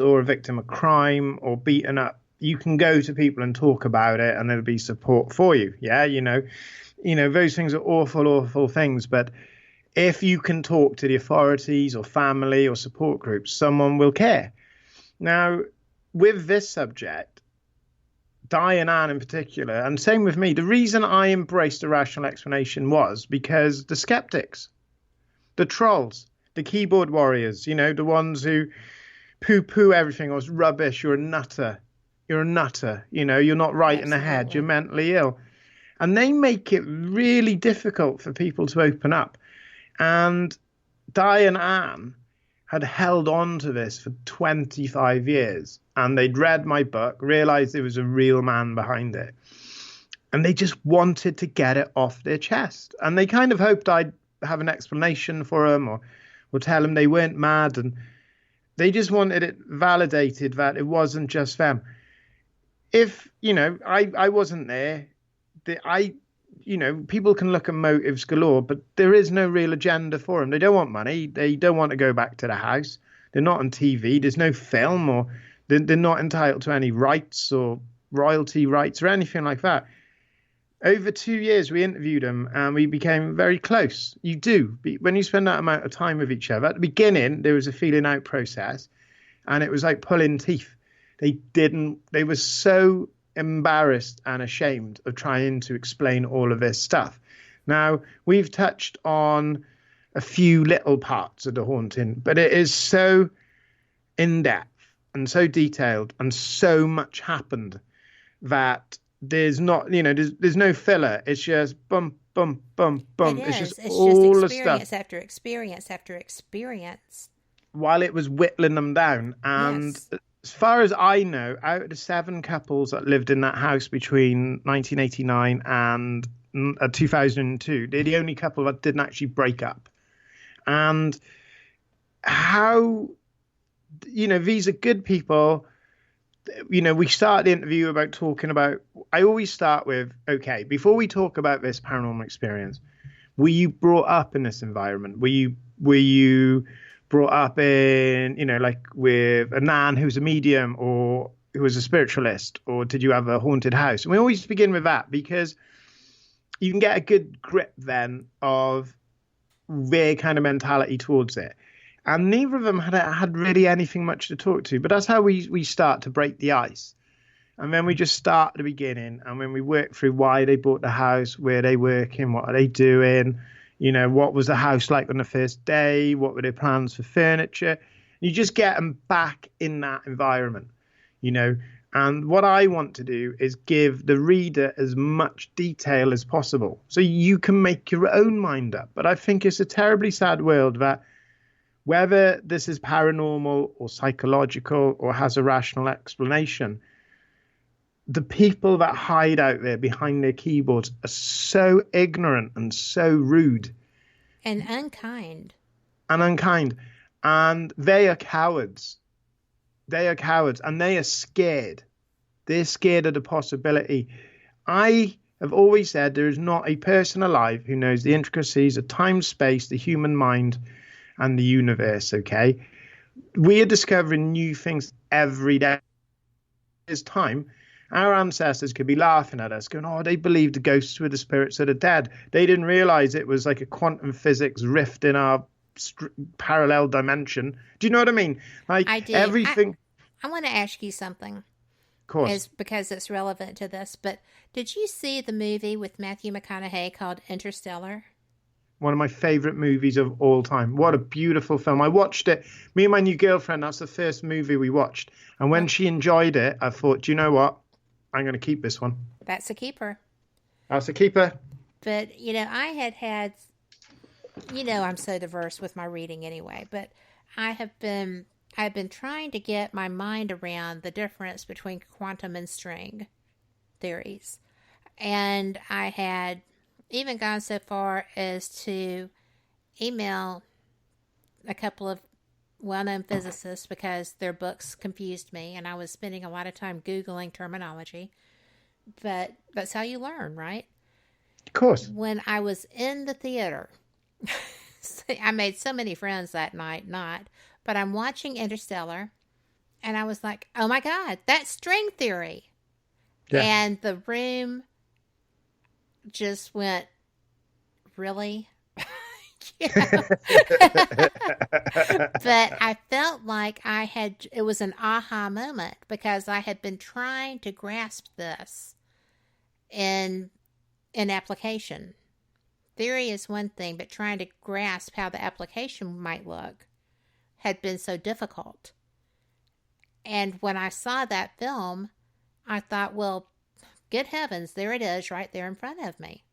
or a victim of crime or beaten up, you can go to people and talk about it and there'll be support for you. Yeah, those things are awful, awful things. But if you can talk to the authorities or family or support groups, someone will care. Now, with this subject, Di and Anne in particular, and same with me, the reason I embraced a rational explanation was because the skeptics, the trolls, the keyboard warriors, the ones who poo-poo everything, or it's rubbish, you're a nutter. You're a nutter. You're not right in the head. You're Absolutely. mentally ill. And they make it really difficult for people to open up. And Di and Anne had held on to this for 25 years. And they'd read my book, realized there was a real man behind it. And they just wanted to get it off their chest. And they kind of hoped I'd have an explanation for them or tell them they weren't mad. And they just wanted it validated that it wasn't just them. If, I wasn't there, people can look at motives galore, but there is no real agenda for them. They don't want money. They don't want to go back to the house. They're not on TV. There's no film, or they're not entitled to any rights or royalty rights or anything like that. Over 2 years, we interviewed them and we became very close. You do. When you spend that amount of time with each other, at the beginning, there was a feeling out process and it was like pulling teeth. They were so embarrassed and ashamed of trying to explain all of this stuff. Now, we've touched on a few little parts of the haunting, but it is so in-depth and so detailed and so much happened that there's not, there's no filler. It's just bump, bump, bump, It bump. It's just is. It's just all the stuff experience after experience after experience. while it was whittling them down. And Yes. as far as I know, out of the 7 couples that lived in that house between 1989 and 2002, they're the only couple that didn't actually break up. And how, these are good people. We start the interview about talking about, I always start with, okay, before we talk about this paranormal experience, were you brought up in this environment? Were you brought up in, like with a nan who's a medium or who was a spiritualist, or did you have a haunted house? And we always begin with that because you can get a good grip then of their kind of mentality towards it. And neither of them had really anything much to talk to, but that's how we start to break the ice. And then we just start at the beginning, and when we work through why they bought the house, where they working, what are they doing, what was the house like on the first day, what were their plans for furniture. You just get them back in that environment, And what I want to do is give the reader as much detail as possible so you can make your own mind up. But I think it's a terribly sad world that whether this is paranormal or psychological or has a rational explanation, the people that hide out there behind their keyboards are so ignorant and so rude And unkind. and unkind. And they are cowards. They are cowards and they are scared. They're scared of the possibility. I have always said there is not a person alive who knows the intricacies of time, space, the human mind, and the universe, okay? We are discovering new things every day. It's time. Our ancestors could be laughing at us, going, oh, they believed the ghosts were the spirits of the dead. They didn't realize it was like a quantum physics rift in our parallel dimension. Do you know what I mean? Like I do. everything. I want to ask you something, Of course. is because it's relevant to this. But did you see the movie with Matthew McConaughey called Interstellar? One of my favorite movies of all time. What a beautiful film. I watched it. Me and my new girlfriend, that's the first movie we watched. And when Well, she enjoyed it, I thought, do you know what? I'm going to keep this one. that's a keeper. That's a keeper. But I had I'm so diverse with my reading anyway. But I've been trying to get my mind around the difference between quantum and string theories, and I had even gone so far as to email a couple of well-known physicists because their books confused me, and I was spending a lot of time Googling terminology. But that's how you learn, right? Of course. When I was in the theater, I made so many friends that night, but I'm watching Interstellar, And I was like, oh my God, that's string theory. Yeah. And the room just went, really? You know? But I felt like it was an aha moment because I had been trying to grasp this in application. Theory is one thing, but trying to grasp how the application might look had been so difficult. And when I saw that film, I thought, well, good heavens, there it is right there in front of me.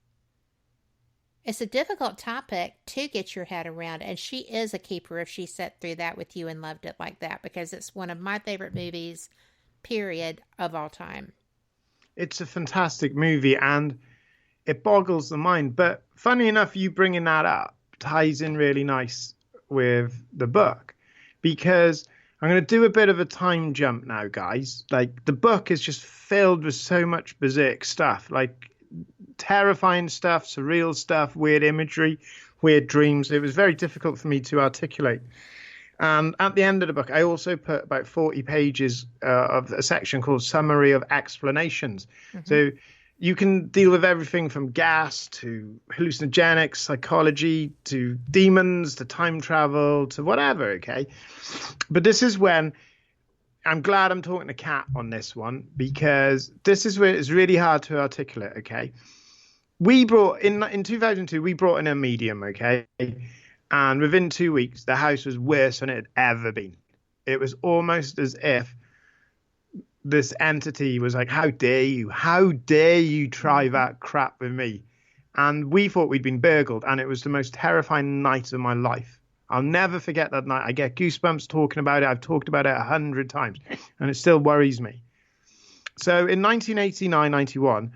It's a difficult topic to get your head around, and she is a keeper if she sat through that with you and loved it like that, because it's one of my favorite movies, period, of all time. It's a fantastic movie, and it boggles the mind. But funny enough, you bringing that up ties in really nice with the book, because I'm going to do a bit of a time jump now, guys. Like, the book is just filled with so much berserk stuff, like terrifying stuff, surreal stuff, weird imagery, weird dreams. It was very difficult for me to articulate. And at the end of the book, I also put about 40 pages of a section called Summary of Explanations. Mm-hmm. So you can deal with everything from gas to hallucinogenics, psychology, to demons, to time travel, to whatever, okay? But this is when I'm glad I'm talking to Kat on this one, because this is where it's really hard to articulate, okay? We brought in 2002, we brought in a medium, okay? And within 2 weeks, the house was worse than it had ever been. It was almost as if this entity was like, how dare you try that crap with me? And we thought we'd been burgled, and it was the most terrifying night of my life. I'll never forget that night. I get goosebumps talking about it. I've talked about it 100 times, and it still worries me. So in 1989-91,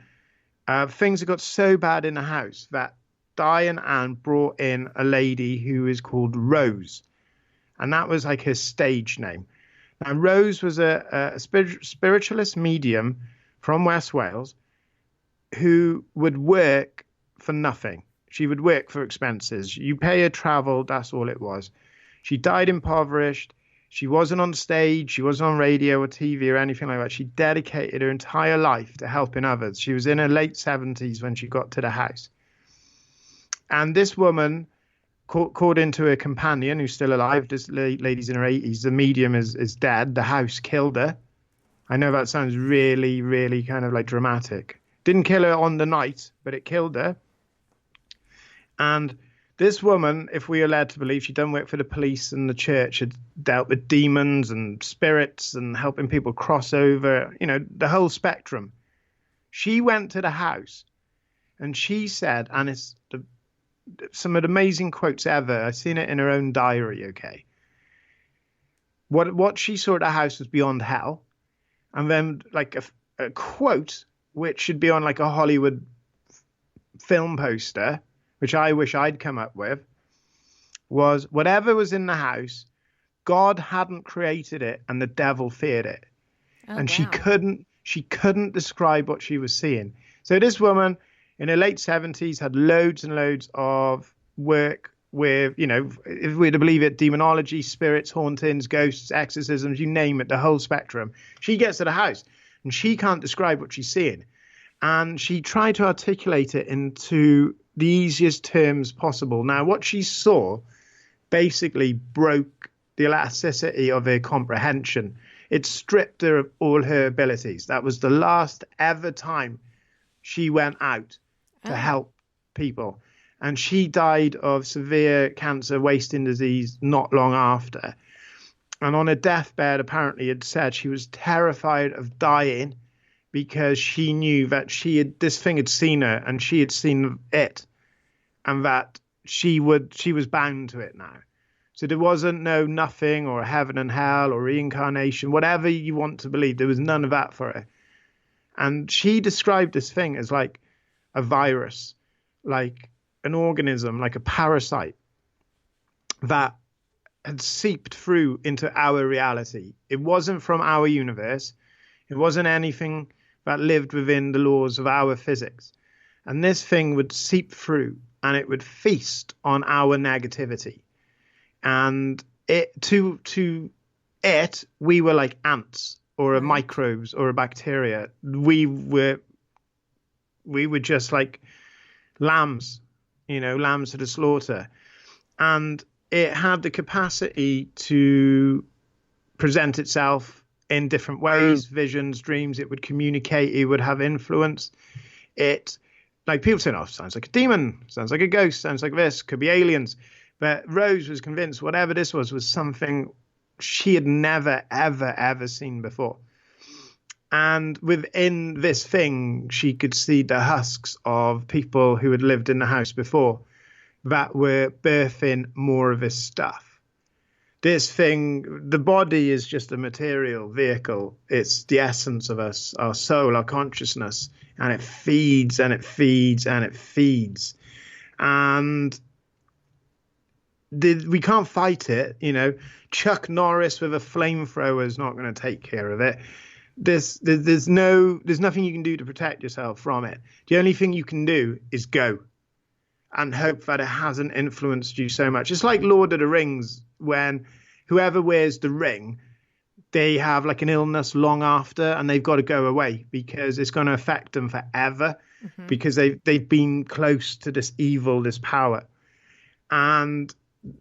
things had got so bad in the house that Di and Anne brought in a lady who is called Rose, and that was like her stage name. Now, Rose was a spiritualist medium from West Wales who would work for nothing. She would work for expenses. You pay her travel, that's all it was. She died impoverished. She wasn't on stage. She wasn't on radio or TV or anything like that. She dedicated her entire life to helping others. She was in her late 70s when she got to the house. And this woman called into her companion, who's still alive. This lady's in her 80s. The medium is dead. The house killed her. I know that sounds really, really kind of like dramatic. Didn't kill her on the night, but it killed her. And this woman, if we are led to believe, she done work for the police and the church, had dealt with demons and spirits and helping people cross over, you know, the whole spectrum. She went to the house and she said, and it's some of the amazing quotes ever. I've seen it in her own diary, okay? What she saw at the house was beyond hell. And then like a quote, which should be on like a Hollywood film poster, which I wish I'd come up with, was whatever was in the house, God hadn't created it and the devil feared it. Oh, and wow. she couldn't describe what she was seeing. So this woman in her late 70s had loads and loads of work with, you know, if we're to believe it, demonology, spirits, hauntings, ghosts, exorcisms, you name it, the whole spectrum. She gets to the house and she can't describe what she's seeing. And she tried to articulate it into the easiest terms possible. Now, what she saw basically broke the elasticity of her comprehension. It stripped her of all her abilities. That was the last ever time she went out to help people. And she died of severe cancer, wasting disease not long after. And on her deathbed, apparently, it said she was terrified of dying because she knew that this thing had seen her and she had seen it, and that she was bound to it now. So there wasn't no nothing or heaven and hell or reincarnation, whatever you want to believe. There was none of that for her. And she described this thing as like a virus, like an organism, like a parasite that had seeped through into our reality. It wasn't from our universe. It wasn't anything that lived within the laws of our physics. And this thing would seep through and it would feast on our negativity. And it to we were like ants or a Right. microbes or a bacteria. We were just like lambs, lambs to the slaughter. And it had the capacity to present itself in different ways, visions, dreams. It would communicate, it would have influence. It, like people saying, oh, sounds like a demon, sounds like a ghost, sounds like this, could be aliens. But Rose was convinced whatever this was something she had never, ever, ever seen before. And within this thing, she could see the husks of people who had lived in the house before that were birthing more of this stuff. This thing, the body is just a material vehicle. It's the essence of us, our soul, our consciousness, and it feeds and it feeds and it feeds. And we can't fight it. Chuck Norris with a flamethrower is not going to take care of it. There's nothing you can do to protect yourself from it. The only thing you can do is go and hope that it hasn't influenced you so much. It's like Lord of the Rings, when whoever wears the ring, they have like an illness long after, and they've got to go away because it's going to affect them forever, because they've been close to this evil, this power. And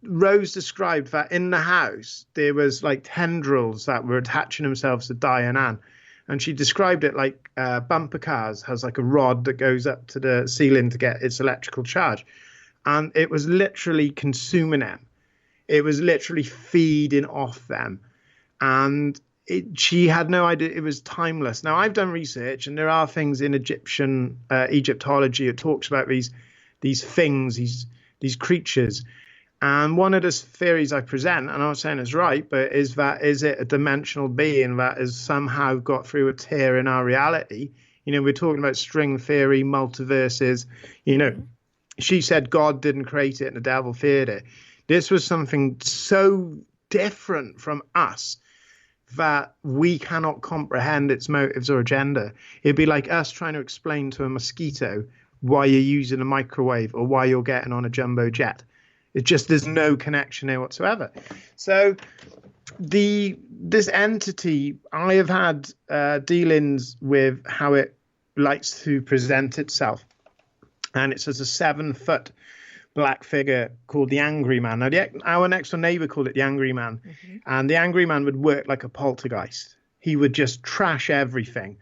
Rose described that in the house there was like tendrils that were attaching themselves to Diane. And she described it like bumper cars has like a rod that goes up to the ceiling to get its electrical charge. And it was literally consuming them. It was literally feeding off them. And she had no idea. It was timeless. Now, I've done research, and there are things in Egyptology. It talks about these things, these creatures. And one of the theories I present, and I'm not saying it's right, but is it a dimensional being that has somehow got through a tear in our reality? We're talking about string theory, multiverses. She said God didn't create it and the devil feared it. This was something so different from us that we cannot comprehend its motives or agenda. It'd be like us trying to explain to a mosquito why you're using a microwave or why you're getting on a jumbo jet. It just, there's no connection there whatsoever. So this entity, I have had dealings with how it likes to present itself. And it's as a 7-foot black figure called the Angry Man. Now, our next door neighbor called it the Angry Man. And the Angry Man would work like a poltergeist. He would just trash everything.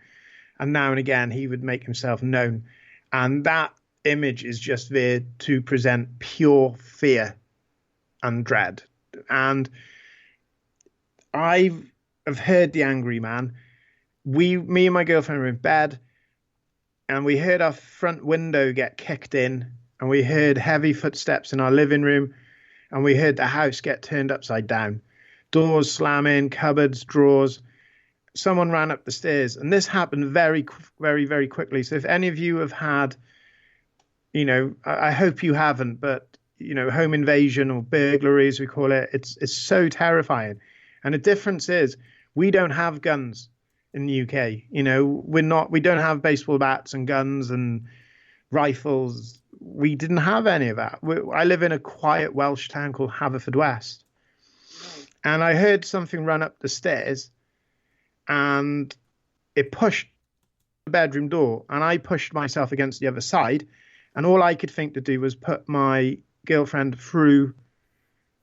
And now and again, he would make himself known. And that image is just there to present pure fear and dread. And I have heard the Angry Man. Me and my girlfriend were in bed, and we heard our front window get kicked in, and we heard heavy footsteps in our living room, and we heard the house get turned upside down. Doors slamming, cupboards, drawers. Someone ran up the stairs, and this happened very, very, very quickly. So if any of you have had, I hope you haven't, but, home invasion or burglary, as we call it, it's so terrifying. And the difference is we don't have guns in the UK. We don't have baseball bats and guns and rifles. We didn't have any of that. I live in a quiet Welsh town called Haverfordwest. And I heard something run up the stairs, and it pushed the bedroom door, and I pushed myself against the other side. And all I could think to do was put my girlfriend through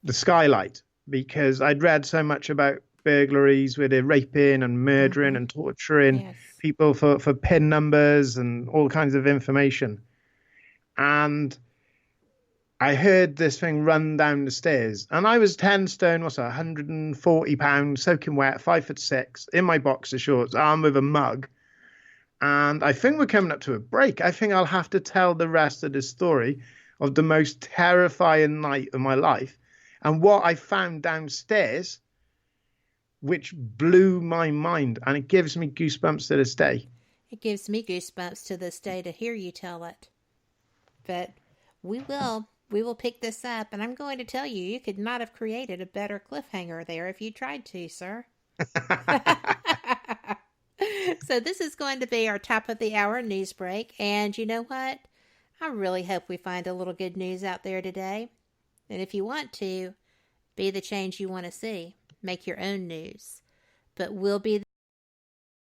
the skylight, because I'd read so much about burglaries where they're raping and murdering and torturing people for PIN numbers and all kinds of information. And I heard this thing run down the stairs, and I was 10 stone, 140 pounds, soaking wet, 5'6", in my boxer shorts, armed with a mug. And I think we're coming up to a break. I think I'll have to tell the rest of the story of the most terrifying night of my life and what I found downstairs, which blew my mind. And it gives me goosebumps to this day. It gives me goosebumps to this day to hear you tell it. But we will pick this up, and I'm going to tell you, you could not have created a better cliffhanger there if you tried to, sir. So this is going to be our top of the hour news break. And you know what? I really hope we find a little good news out there today. And if you want to, be the change you want to see. make your own news. But we'll be